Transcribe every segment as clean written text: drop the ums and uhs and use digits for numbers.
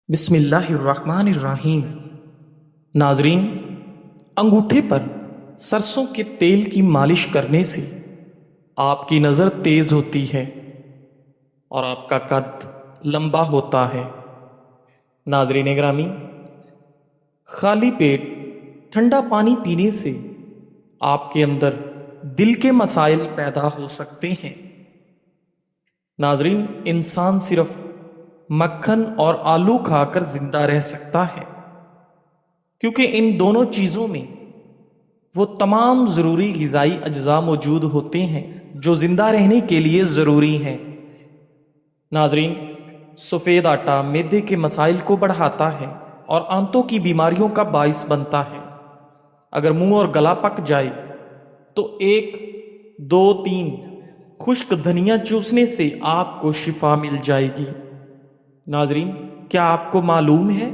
بسم اللہ الرحمن الرحیم۔ ناظرین، انگوٹھے پر سرسوں کے تیل کی مالش کرنے سے آپ کی نظر تیز ہوتی ہے اور آپ کا قد لمبا ہوتا ہے۔ ناظرین گرامی، خالی پیٹ ٹھنڈا پانی پینے سے آپ کے اندر دل کے مسائل پیدا ہو سکتے ہیں۔ ناظرین، انسان صرف مکھن اور آلو کھا کر زندہ رہ سکتا ہے، کیونکہ ان دونوں چیزوں میں وہ تمام ضروری غذائی اجزاء موجود ہوتے ہیں جو زندہ رہنے کے لیے ضروری ہیں۔ ناظرین، سفید آٹا معدے کے مسائل کو بڑھاتا ہے اور آنتوں کی بیماریوں کا باعث بنتا ہے۔ اگر منہ اور گلا پک جائے تو 1 2 3 خشک دھنیا چوسنے سے آپ کو شفا مل جائے گی۔ ناظرین، کیا آپ کو معلوم ہے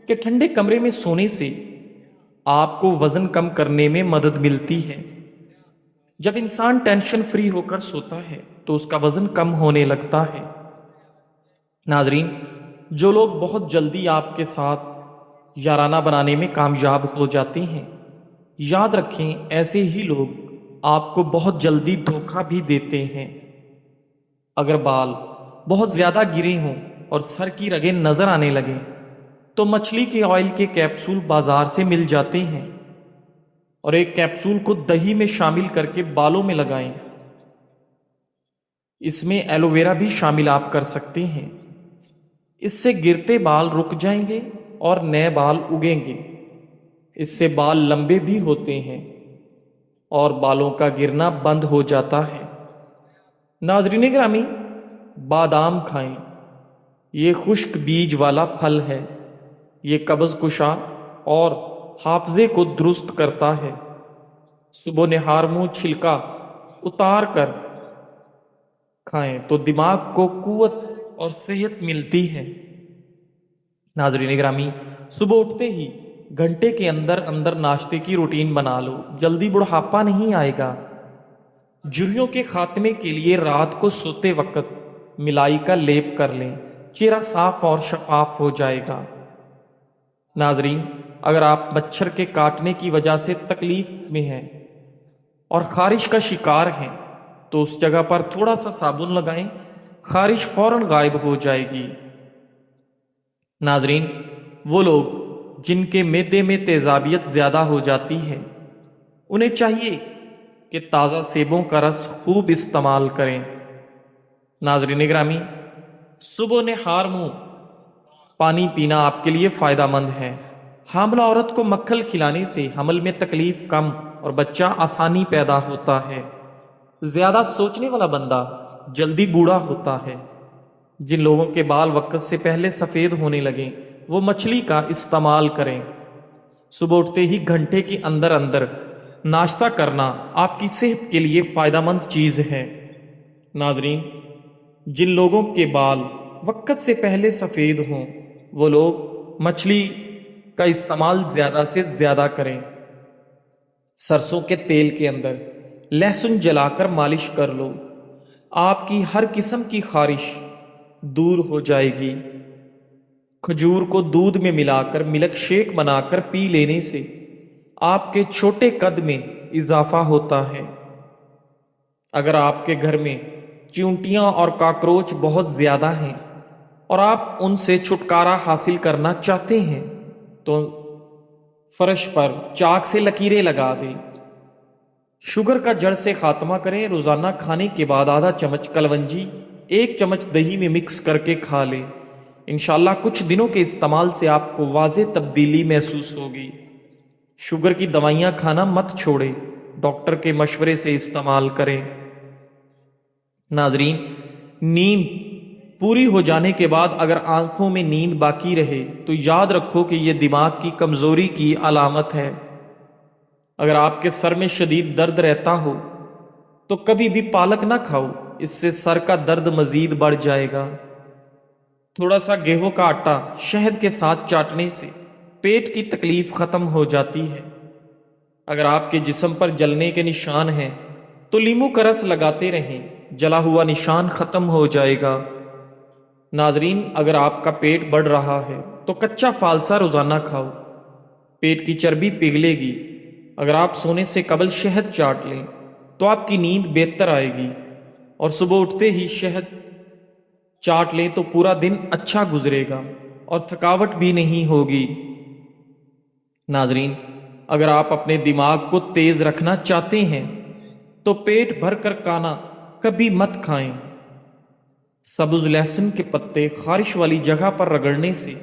کہ ٹھنڈے کمرے میں سونے سے آپ کو وزن کم کرنے میں مدد ملتی ہے؟ جب انسان ٹینشن فری ہو کر سوتا ہے تو اس کا وزن کم ہونے لگتا ہے۔ ناظرین، جو لوگ بہت جلدی آپ کے ساتھ یارانہ بنانے میں کامیاب ہو جاتے ہیں، یاد رکھیں ایسے ہی لوگ آپ کو بہت جلدی دھوکہ بھی دیتے ہیں۔ اگر بال بہت زیادہ گرے ہوں اور سر کی رگیں نظر آنے لگیں تو مچھلی کے آئل کے کیپسول بازار سے مل جاتے ہیں، اور ایک کیپسول کو دہی میں شامل کر کے بالوں میں لگائیں۔ اس میں ایلو ویرا بھی شامل آپ کر سکتے ہیں۔ اس سے گرتے بال رک جائیں گے اور نئے بال اگیں گے۔ اس سے بال لمبے بھی ہوتے ہیں اور بالوں کا گرنا بند ہو جاتا ہے۔ ناظرین گرامی، بادام کھائیں۔ یہ خشک بیج والا پھل ہے۔ یہ قبض کشا اور حافظے کو درست کرتا ہے۔ صبح نہار منہ چھلکا اتار کر کھائیں تو دماغ کو قوت اور صحت ملتی ہے۔ ناظرین گرامی، صبح اٹھتے ہی گھنٹے کے اندر اندر ناشتے کی روٹین بنا لو، جلدی بڑھاپا نہیں آئے گا۔ جھریوں کے خاتمے کے لیے رات کو سوتے وقت ملائی کا لیپ کر لیں، چہرہ صاف اور شفاف ہو جائے گا۔ ناظرین، اگر آپ مچھر کے کاٹنے کی وجہ سے تکلیف میں ہیں اور خارش کا شکار ہیں تو اس جگہ پر تھوڑا سا صابن لگائیں، خارش فوراً غائب ہو جائے گی۔ ناظرین، وہ لوگ جن کے معدے میں تیزابیت زیادہ ہو جاتی ہے، انہیں چاہیے کہ تازہ سیبوں کا رس خوب استعمال کریں۔ ناظرین گرامی، صبح نہار منہ پانی پینا آپ کے لیے فائدہ مند ہے۔ حاملہ عورت کو مکھن کھلانے سے حمل میں تکلیف کم اور بچہ آسانی پیدا ہوتا ہے۔ زیادہ سوچنے والا بندہ جلدی بوڑھا ہوتا ہے۔ جن لوگوں کے بال وقت سے پہلے سفید ہونے لگیں وہ مچھلی کا استعمال کریں۔ صبح اٹھتے ہی گھنٹے کے اندر اندر ناشتہ کرنا آپ کی صحت کے لیے فائدہ مند چیز ہے۔ ناظرین، جن لوگوں کے بال وقت سے پہلے سفید ہوں وہ لوگ مچھلی کا استعمال زیادہ سے زیادہ کریں۔ سرسوں کے تیل کے اندر لہسن جلا کر مالش کر لو، آپ کی ہر قسم کی خارش دور ہو جائے گی۔ کھجور کو دودھ میں ملا کر ملک شیک بنا کر پی لینے سے آپ کے چھوٹے قد میں اضافہ ہوتا ہے۔ اگر آپ کے گھر میں چیونٹیاں اور کاکروچ بہت زیادہ ہیں اور آپ ان سے چھٹکارا حاصل کرنا چاہتے ہیں تو فرش پر چاک سے لکیریں لگا دیں۔ شوگر کا جڑ سے خاتمہ کریں۔ روزانہ کھانے کے بعد آدھا چمچ کلونجی 1 چمچ دہی میں مکس کر کے کھا لیں۔ انشاءاللہ کچھ دنوں کے استعمال سے آپ کو واضح تبدیلی محسوس ہوگی۔ شوگر کی دوائیاں کھانا مت چھوڑیں، ڈاکٹر کے مشورے سے استعمال کریں۔ ناظرین، نیند پوری ہو جانے کے بعد اگر آنکھوں میں نیند باقی رہے تو یاد رکھو کہ یہ دماغ کی کمزوری کی علامت ہے۔ اگر آپ کے سر میں شدید درد رہتا ہو تو کبھی بھی پالک نہ کھاؤ، اس سے سر کا درد مزید بڑھ جائے گا۔ تھوڑا سا گیہوں کا آٹا شہد کے ساتھ چاٹنے سے پیٹ کی تکلیف ختم ہو جاتی ہے۔ اگر آپ کے جسم پر جلنے کے نشان ہیں تو لیمو کا رس لگاتے رہیں، جلا ہوا نشان ختم ہو جائے گا۔ ناظرین، اگر آپ کا پیٹ بڑھ رہا ہے تو کچا فالسا روزانہ کھاؤ، پیٹ کی چربی پگھلے گی۔ اگر آپ سونے سے قبل شہد چاٹ لیں تو آپ کی نیند بہتر آئے گی، اور صبح اٹھتے ہی شہد چاٹ لیں تو پورا دن اچھا گزرے گا اور تھکاوٹ بھی نہیں ہوگی۔ ناظرین، اگر آپ اپنے دماغ کو تیز رکھنا چاہتے ہیں تو پیٹ بھر کر کھانا کبھی مت کھائیں۔ سبز لہسن کے پتے خارش والی جگہ پر رگڑنے سے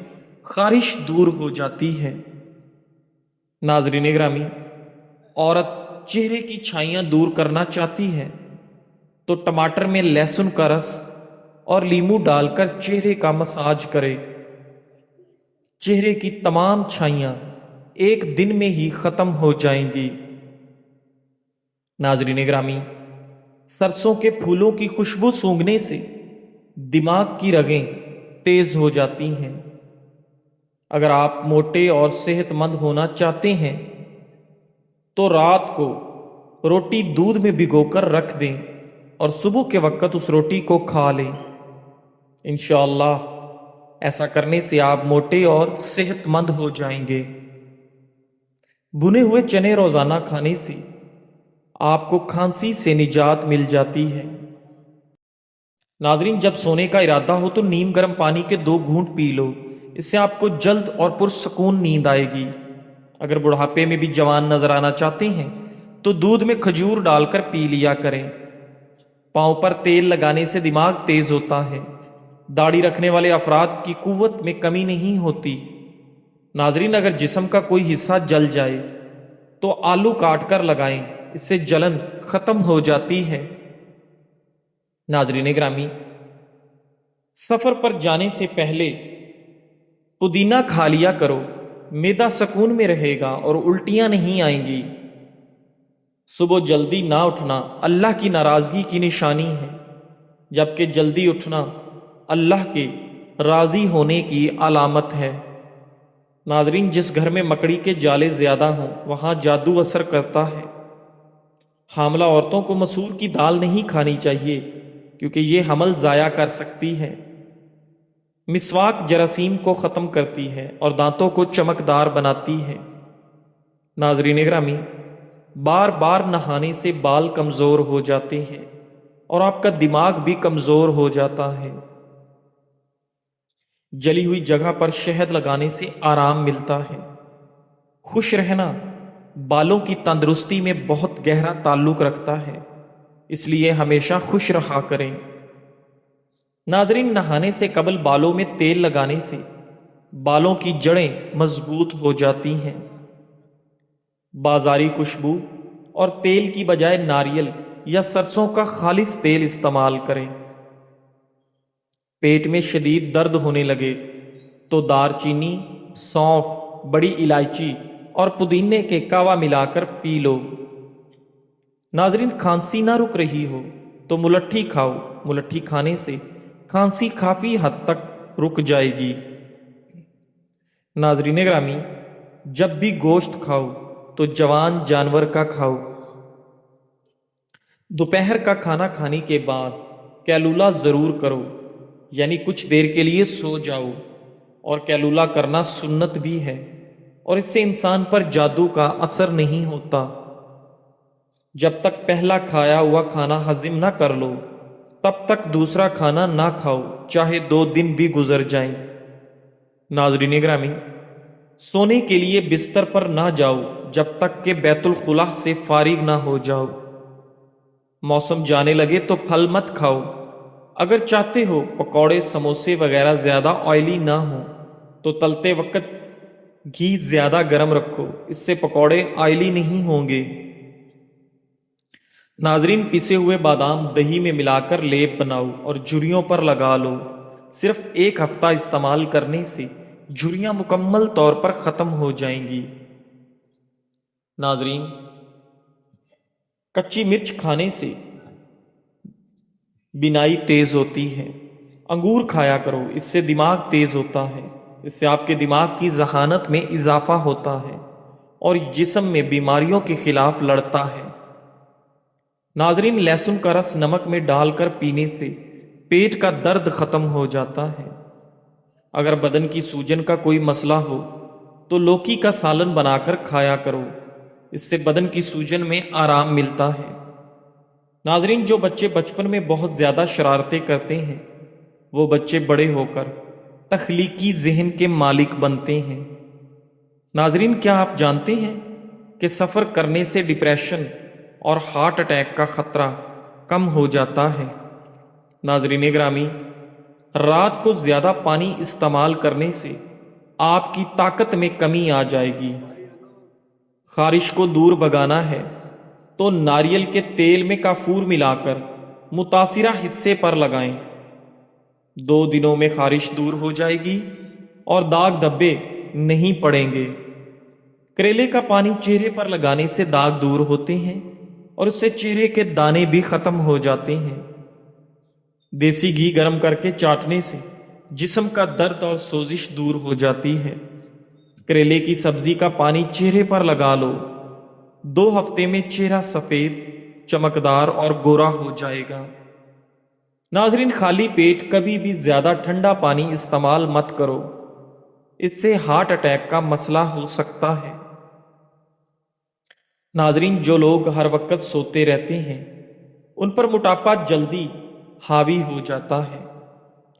خارش دور ہو جاتی ہے۔ ناظرین گرامی، عورت چہرے کی چھائیاں دور کرنا چاہتی ہے تو ٹماٹر میں لہسن کا رس اور لیمو ڈال کر چہرے کا مساج کرے۔ چہرے کی تمام چھائیاں ایک دن میں ہی ختم ہو جائیں گی۔ ناظرین گرامی، سرسوں کے پھولوں کی خوشبو سونگھنے سے دماغ کی رگیں تیز ہو جاتی ہیں۔ اگر آپ موٹے اور صحت مند ہونا چاہتے ہیں تو رات کو روٹی دودھ میں بھگو کر رکھ دیں اور صبح کے وقت اس روٹی کو کھا لیں۔ انشاءاللہ ایسا کرنے سے آپ موٹے اور صحت مند ہو جائیں گے۔ بھنے ہوئے چنے روزانہ کھانے سے آپ کو کھانسی سے نجات مل جاتی ہے۔ ناظرین، جب سونے کا ارادہ ہو تو نیم گرم پانی کے 2 گھونٹ پی لو، اس سے آپ کو جلد اور پرسکون نیند آئے گی۔ اگر بڑھاپے میں بھی جوان نظر آنا چاہتے ہیں تو دودھ میں کھجور ڈال کر پی لیا کریں۔ پاؤں پر تیل لگانے سے دماغ تیز ہوتا ہے۔ داڑھی رکھنے والے افراد کی قوت میں کمی نہیں ہوتی۔ ناظرین، اگر جسم کا کوئی حصہ جل جائے تو آلو کاٹ کر لگائیں، اس سے جلن ختم ہو جاتی ہے۔ ناظرین گرامی، سفر پر جانے سے پہلے پودینہ کھا لیا کرو، معدہ سکون میں رہے گا اور الٹیاں نہیں آئیں گی۔ صبح جلدی نہ اٹھنا اللہ کی ناراضگی کی نشانی ہے، جبکہ جلدی اٹھنا اللہ کے راضی ہونے کی علامت ہے۔ ناظرین، جس گھر میں مکڑی کے جالے زیادہ ہوں وہاں جادو اثر کرتا ہے۔ حاملہ عورتوں کو مسور کی دال نہیں کھانی چاہیے کیونکہ یہ حمل ضائع کر سکتی ہے۔ مسواک جراثیم کو ختم کرتی ہے اور دانتوں کو چمکدار بناتی ہے۔ ناظرین گرامی، بار بار نہانے سے بال کمزور ہو جاتے ہیں اور آپ کا دماغ بھی کمزور ہو جاتا ہے۔ جلی ہوئی جگہ پر شہد لگانے سے آرام ملتا ہے۔ خوش رہنا بالوں کی تندرستی میں بہت گہرا تعلق رکھتا ہے، اس لیے ہمیشہ خوش رہا کریں۔ ناظرین، نہانے سے قبل بالوں میں تیل لگانے سے بالوں کی جڑیں مضبوط ہو جاتی ہیں۔ بازاری خوشبو اور تیل کی بجائے ناریل یا سرسوں کا خالص تیل استعمال کریں۔ پیٹ میں شدید درد ہونے لگے تو دار چینی، سونف، بڑی الائچی اور پودینے کے کہوا ملا کر پی لو۔ ناظرین، کھانسی نہ رک رہی ہو تو ملٹھی کھاؤ، ملٹھی کھانے سے کھانسی کافی حد تک رک جائے گی۔ ناظرین گرامی، جب بھی گوشت کھاؤ تو جوان جانور کا کھاؤ۔ دوپہر کا کھانا کھانے کے بعد کیلولا ضرور کرو، یعنی کچھ دیر کے لیے سو جاؤ، اور کیلولا کرنا سنت بھی ہے اور اس سے انسان پر جادو کا اثر نہیں ہوتا۔ جب تک پہلا کھایا ہوا کھانا ہضم نہ کر لو تب تک دوسرا کھانا نہ کھاؤ، چاہے 2 دن بھی گزر جائیں۔ ناظرین گرامی، سونے کے لیے بستر پر نہ جاؤ جب تک کہ بیت الخلاء سے فارغ نہ ہو جاؤ۔ موسم جانے لگے تو پھل مت کھاؤ۔ اگر چاہتے ہو پکوڑے، سموسے وغیرہ زیادہ آئلی نہ ہوں تو تلتے وقت گھی زیادہ گرم رکھو، اس سے پکوڑے آئلی نہیں ہوں گے۔ ناظرین، پسے ہوئے بادام دہی میں ملا کر لیپ بناؤ اور جھریوں پر لگا لو۔ صرف 1 ہفتہ استعمال کرنے سے جھریاں مکمل طور پر ختم ہو جائیں گی۔ ناظرین، کچی مرچ کھانے سے بینائی تیز ہوتی ہے۔ انگور کھایا کرو، اس سے دماغ تیز ہوتا ہے، اس سے آپ کے دماغ کی ذہانت میں اضافہ ہوتا ہے اور جسم میں بیماریوں کے خلاف لڑتا ہے۔ ناظرین، لہسن کا رس نمک میں ڈال کر پینے سے پیٹ کا درد ختم ہو جاتا ہے۔ اگر بدن کی سوجن کا کوئی مسئلہ ہو تو لوکی کا سالن بنا کر کھایا کرو، اس سے بدن کی سوجن میں آرام ملتا ہے۔ ناظرین، جو بچے بچپن میں بہت زیادہ شرارتیں کرتے ہیں وہ بچے بڑے ہو کر تخلیقی ذہن کے مالک بنتے ہیں۔ ناظرین، کیا آپ جانتے ہیں کہ سفر کرنے سے ڈپریشن اور ہارٹ اٹیک کا خطرہ کم ہو جاتا ہے؟ ناظرین گرامی، رات کو زیادہ پانی استعمال کرنے سے آپ کی طاقت میں کمی آ جائے گی۔ خارش کو دور بھگانا ہے تو ناریل کے تیل میں کافور ملا کر متاثرہ حصے پر لگائیں۔ 2 دنوں میں خارش دور ہو جائے گی اور داغ دھبے نہیں پڑیں گے۔ کریلے کا پانی چہرے پر لگانے سے داغ دور ہوتے ہیں اور اس سے چہرے کے دانے بھی ختم ہو جاتے ہیں۔ دیسی گھی گرم کر کے چاٹنے سے جسم کا درد اور سوزش دور ہو جاتی ہے۔ کریلے کی سبزی کا پانی چہرے پر لگا لو، 2 ہفتے میں چہرہ سفید، چمکدار اور گورا ہو جائے گا۔ ناظرین، خالی پیٹ کبھی بھی زیادہ ٹھنڈا پانی استعمال مت کرو، اس سے ہارٹ اٹیک کا مسئلہ ہو سکتا ہے۔ ناظرین، جو لوگ ہر وقت سوتے رہتے ہیں ان پر موٹاپا جلدی حاوی ہو جاتا ہے۔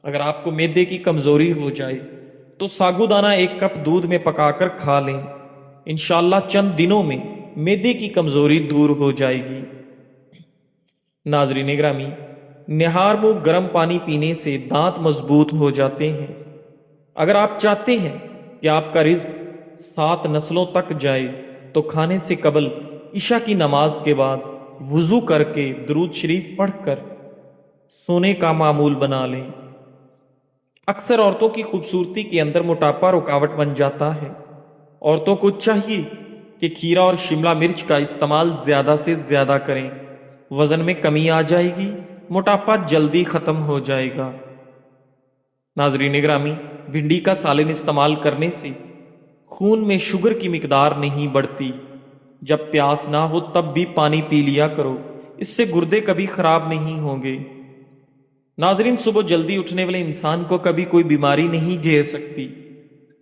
اگر آپ کو معدے کی کمزوری ہو جائے تو ساگو دانہ 1 کپ دودھ میں پکا کر کھا لیں، انشاءاللہ چند دنوں میں معدے کی کمزوری دور ہو جائے گی۔ ناظرین گرامی، نہار منہ گرم پانی پینے سے دانت مضبوط ہو جاتے ہیں۔ اگر آپ چاہتے ہیں کہ آپ کا رزق 7 نسلوں تک جائے تو کھانے سے قبل عشاء کی نماز کے بعد وضو کر کے درود شریف پڑھ کر سونے کا معمول بنا لیں۔ اکثر عورتوں کی خوبصورتی کے اندر موٹاپا رکاوٹ بن جاتا ہے۔ عورتوں کو چاہیے کہ کھیرا اور شملہ مرچ کا استعمال زیادہ سے زیادہ کریں، وزن میں کمی آ جائے گی، موٹاپا جلدی ختم ہو جائے گا۔ ناظرین گرامی، بھنڈی کا سالن استعمال کرنے سے خون میں شوگر کی مقدار نہیں بڑھتی۔ جب پیاس نہ ہو تب بھی پانی پی لیا کرو، اس سے گردے کبھی خراب نہیں ہوں گے۔ ناظرین، صبح جلدی اٹھنے والے انسان کو کبھی کوئی بیماری نہیں گھیر سکتی۔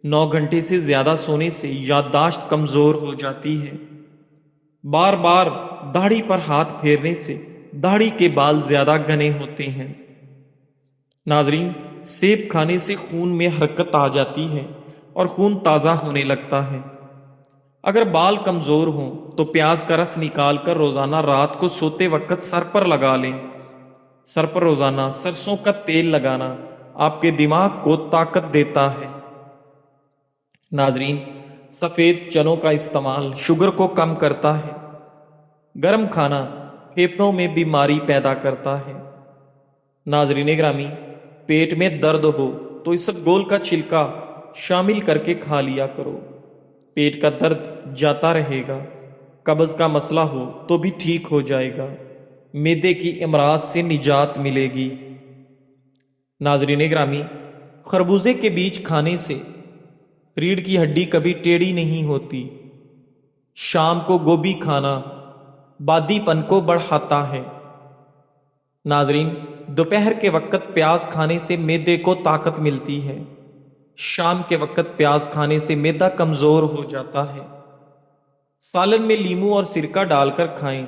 9 گھنٹے سے زیادہ سونے سے یادداشت کمزور ہو جاتی ہے۔ بار بار داڑھی پر ہاتھ پھیرنے سے داڑھی کے بال زیادہ گھنے ہوتے ہیں۔ ناظرین، سیب کھانے سے خون میں حرکت آ جاتی ہے اور خون تازہ ہونے لگتا ہے۔ اگر بال کمزور ہوں تو پیاز کا رس نکال کر روزانہ رات کو سوتے وقت سر پر لگا لیں۔ سر پر روزانہ سرسوں کا تیل لگانا آپ کے دماغ کو طاقت دیتا ہے۔ ناظرین، سفید چنوں کا استعمال شوگر کو کم کرتا ہے۔ گرم کھانا پھیپھڑوں میں بیماری پیدا کرتا ہے۔ ناظرین گرامی، پیٹ میں درد ہو تو اسبگول کا چھلکا شامل کر کے کھا لیا کرو، پیٹ کا درد جاتا رہے گا۔ قبض کا مسئلہ ہو تو بھی ٹھیک ہو جائے گا، معدے کی امراض سے نجات ملے گی۔ ناظرین گرامی، خربوزے کے بیج کھانے سے ریڑھ کی ہڈی کبھی ٹیڑھی نہیں ہوتی۔ شام کو گوبھی کھانا بادی پن کو بڑھاتا ہے۔ ناظرین، دوپہر کے وقت پیاز کھانے سے معدے کو طاقت ملتی ہے۔ شام کے وقت پیاز کھانے سے معدہ کمزور ہو جاتا ہے۔ سالن میں لیمو اور سرکہ ڈال کر کھائیں۔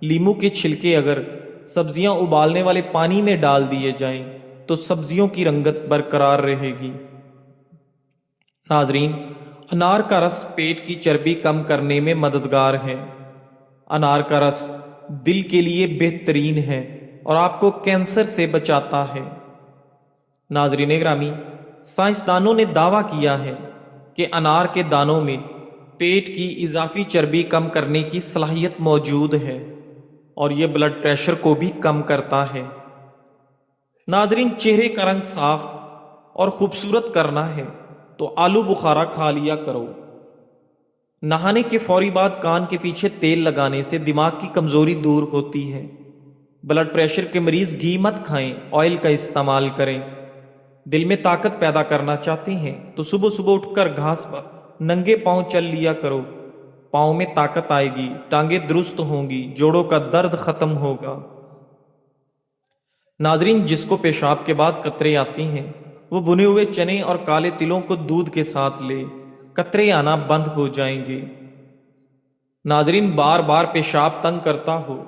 لیمو کے چھلکے اگر سبزیاں ابالنے والے پانی میں ڈال دیے جائیں تو سبزیوں کی رنگت برقرار رہے گی۔ ناظرین، انار کا رس پیٹ کی چربی کم کرنے میں مددگار ہے۔ انار کا رس دل کے لیے بہترین ہے اور آپ کو کینسر سے بچاتا ہے۔ ناظرین گرامی، سائنسدانوں نے دعویٰ کیا ہے کہ انار کے دانوں میں پیٹ کی اضافی چربی کم کرنے کی صلاحیت موجود ہے اور یہ بلڈ پریشر کو بھی کم کرتا ہے۔ ناظرین، چہرے کا رنگ صاف اور خوبصورت کرنا ہے تو آلو بخارا کھا لیا کرو۔ نہانے کے فوری بعد کان کے پیچھے تیل لگانے سے دماغ کی کمزوری دور ہوتی ہے۔ بلڈ پریشر کے مریض گھی مت کھائیں، آئل کا استعمال کریں۔ دل میں طاقت پیدا کرنا چاہتے ہیں تو صبح صبح اٹھ کر گھاس پر ننگے پاؤں چل لیا کرو، پاؤں میں طاقت آئے گی، ٹانگیں درست ہوں گی، جوڑوں کا درد ختم ہوگا۔ ناظرین، جس کو پیشاب کے بعد قطرے آتی ہیں وہ بنے ہوئے چنے اور کالے تلوں کو دودھ کے ساتھ لے، قطرے آنا بند ہو جائیں گے۔ ناظرین، بار بار پیشاب تنگ کرتا ہو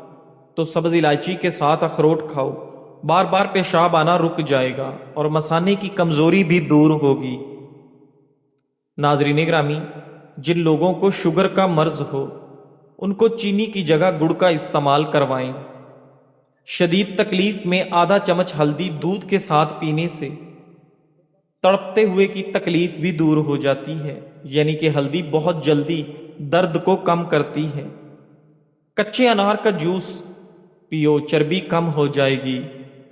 تو سبز الائچی کے ساتھ اخروٹ کھاؤ، بار بار پیشاب آنا رک جائے گا اور مثانے کی کمزوری بھی دور ہوگی۔ ناظرین گرامی، جن لوگوں کو شوگر کا مرض ہو ان کو چینی کی جگہ گڑ کا استعمال کروائیں۔ شدید تکلیف میں آدھا چمچ ہلدی دودھ کے ساتھ پینے سے تڑپتے ہوئے کی تکلیف بھی دور ہو جاتی ہے، یعنی کہ ہلدی بہت جلدی درد کو کم کرتی ہے۔ کچے انار کا جوس پیو، چربی کم ہو جائے گی۔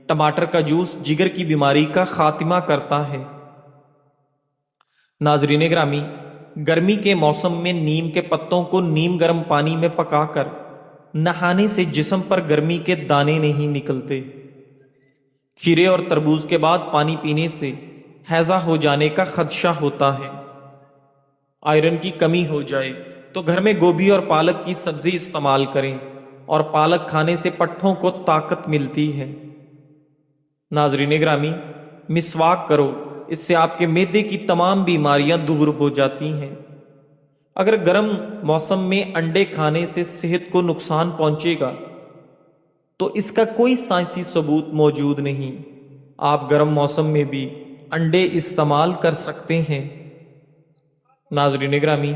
ٹماٹر کا جوس جگر کی بیماری کا خاتمہ کرتا ہے۔ ناظرین گرامی، گرمی کے موسم میں نیم کے پتوں کو نیم گرم پانی میں پکا کر نہانے سے جسم پر گرمی کے دانے نہیں نکلتے۔ کھیرے اور تربوز کے بعد پانی پینے سے ہیضہ ہو جانے کا خدشہ ہوتا ہے۔ آئرن کی کمی ہو جائے تو گھر میں گوبھی اور پالک کی سبزی استعمال کریں، اور پالک کھانے سے پٹھوں کو طاقت ملتی ہے۔ ناظرین گرامی، مسواک کرو، اس سے آپ کے معدے کی تمام بیماریاں دور ہو جاتی ہیں۔ اگر گرم موسم میں انڈے کھانے سے صحت کو نقصان پہنچے گا تو اس کا کوئی سائنسی ثبوت موجود نہیں۔ آپ گرم موسم میں بھی انڈے استعمال کر سکتے ہیں۔ ناظرین گرامی،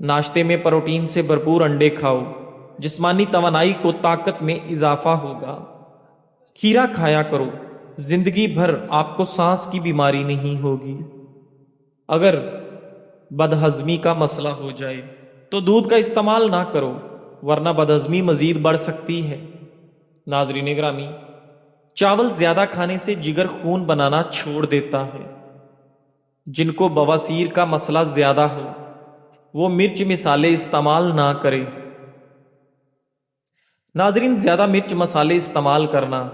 ناشتے میں پروٹین سے بھرپور انڈے کھاؤ، جسمانی توانائی کو طاقت میں اضافہ ہوگا۔ کھیرا کھایا کرو، زندگی بھر آپ کو سانس کی بیماری نہیں ہوگی۔ اگر بدہضمی کا مسئلہ ہو جائے تو دودھ کا استعمال نہ کرو، ورنہ بدہضمی مزید بڑھ سکتی ہے۔ ناظرین گرامی، چاول زیادہ کھانے سے جگر خون بنانا چھوڑ دیتا ہے۔ جن کو بواسیر کا مسئلہ زیادہ ہو وہ مرچ مسالے استعمال نہ کرے۔ ناظرین، زیادہ مرچ مسالے استعمال کرنا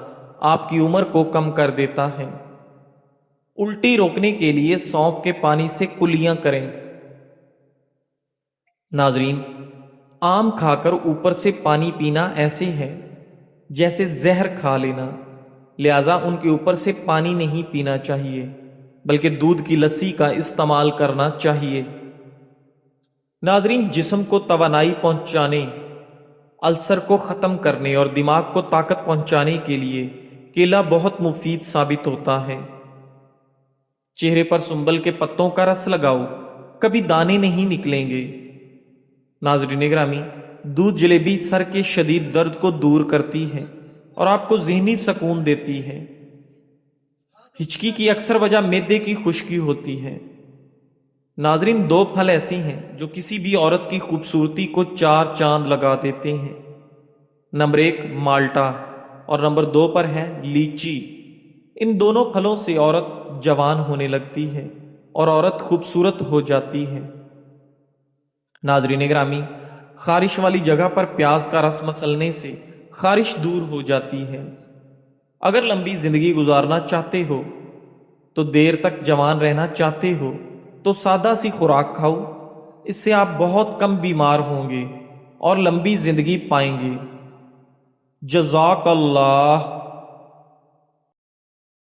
آپ کی عمر کو کم کر دیتا ہے۔ الٹی روکنے کے لیے سونف کے پانی سے کلیاں کریں۔ ناظرین، آم کھا کر اوپر سے پانی پینا ایسے ہے جیسے زہر کھا لینا، لہذا ان کے اوپر سے پانی نہیں پینا چاہیے، بلکہ دودھ کی لسی کا استعمال کرنا چاہیے۔ ناظرین، جسم کو توانائی پہنچانے، السر کو ختم کرنے اور دماغ کو طاقت پہنچانے کے لیے کیلا بہت مفید ثابت ہوتا ہے۔ چہرے پر سنبل کے پتوں کا رس لگاؤ، کبھی دانے نہیں نکلیں گے۔ ناظرین گرامی، دودھ جلیبی سر کے شدید درد کو دور کرتی ہے اور آپ کو ذہنی سکون دیتی ہے۔ ہچکی کی اکثر وجہ معدے کی خشکی ہوتی ہے۔ ناظرین، دو پھل ایسے ہیں جو کسی بھی عورت کی خوبصورتی کو چار چاند لگا دیتے ہیں۔ نمبر 1 مالٹا اور نمبر 2 پر ہے لیچی۔ ان دونوں پھلوں سے عورت جوان ہونے لگتی ہے اور عورت خوبصورت ہو جاتی ہے۔ ناظرین گرامی، خارش والی جگہ پر پیاز کا رس مسلنے سے خارش دور ہو جاتی ہے۔ اگر لمبی زندگی گزارنا چاہتے ہو تو دیر تک جوان رہنا چاہتے ہو تو سادہ سی خوراک کھاؤ، اس سے آپ بہت کم بیمار ہوں گے اور لمبی زندگی پائیں گے۔ جزاک اللہ۔